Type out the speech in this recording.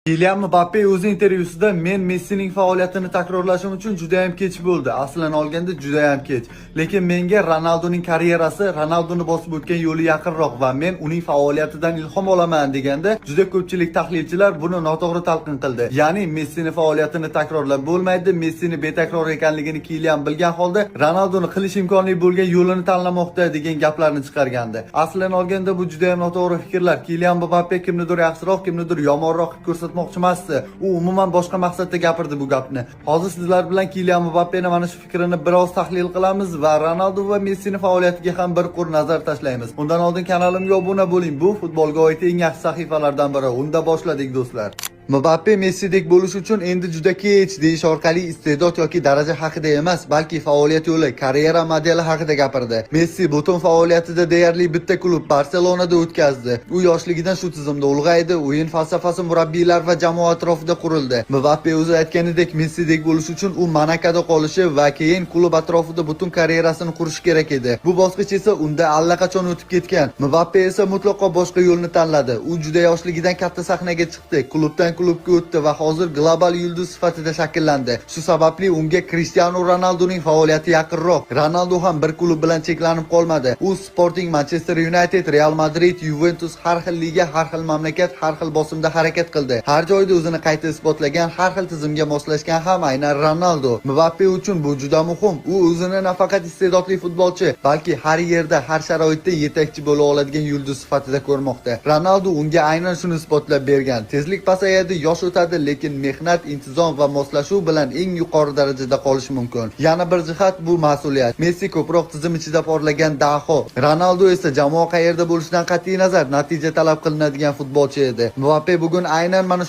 Kylian Mbappe o'z intervyusida men Messining faoliyatini takrorlashim uchun juda ham kech bo'ldi. Aslan olganda juda ham kech. Lekin menga Ronaldoning karyerasi Ronaldoni bosib o'tgan yo'li yaqinroq va men uning faoliyatidan ilhom olaman deganda juda ko'pchilik tahlilchilar buni noto'g'ri talqin qildi. Ya'ni Messining faoliyatini takrorlab bo'lmaydi, Messining betakror ekanligini Kylian bilgan holda Ronaldoni qilish imkonli bo'lgan yo'lini tanlamoqda degan gaplarni chiqargandi. Aslan olganda bu juda ham noto'g'ri fikrlar. Kylian Mbappe kimnidir yaxshiroq, kimnidir yomonroq ko'rsatmoqchi emasdi. U umuman boshqa maqsadda gapirdi bu gapni. Hozir sizlar bilan Kylian Mbappening mana shu fikrini biroz tahlil qilamiz va Ronaldo va Messining faoliyatiga ham bir qo'r nazar tashlaymiz. Undan oldin kanalimga obuna bo'ling. Bu futbolga oid eng yaxshi sahifalardan biri. Unda boshladik do'stlar. Mbappe Messidek bo'lish uchun endi juda kech deyish orqali iste'dod yoki daraja haqida emas, balki faoliyat yo'li, karyera modeli haqida gapirdi. Messi butun faoliyatida deyarli bitta klub Barselonada o'tkazdi. U yoshligidan shu tizimda ulg'aydi, o'yin falsafasi murabbiylar va jamoa atrofida qurildi. Mbappe o'zi aytganidek, Messidek bo'lish uchun u Monakoda qolishi va keyin klub atrofida butun karyerasini qurish kerak edi. Bu bosqich esa unda allaqachon o'tib ketgan. Mbappe esa mutlaqo boshqa yo'lni tanladi. U juda yoshligidan katta sahnaga chiqdi. Klubdan klubga o'tdi va hozir global yulduz sifatida shakllandi. Shu sababli unga Cristiano Ronaldoning faoliyati yaqinroq. Ronaldo ham bir klub bilan cheklanib qolmadi. U Sporting, Manchester United, Real Madrid, Juventus har xil liga, har xil mamlakat, har xil bosimda harakat qildi. Har joyda o'zini qayta isbotlagan, har xil tizimga moslashgan ham aynan Ronaldo. Mbappe uchun bu juda muhim. U o'zini nafaqat iste'dodli futbolchi, balki har yerda, har sharoitda yetakchi bo'la oladigan yulduz sifatida ko'rmoqda. Ronaldo unga aynan shuni isbotlab bergan. Tezlik pasayadi, yosh o'tadi, lekin mehnat, intizom va moslashuv bilan eng yuqori darajada qolish mumkin. Yana bir jihat bu mas'uliyat. Messi ko'proq tizim ichida porlagan daho. Ronaldo esa jamoa qayerda bo'lishidan qat'iy nazar natija talab qilinadigan futbolchi edi. Mbappe bugun aynan mana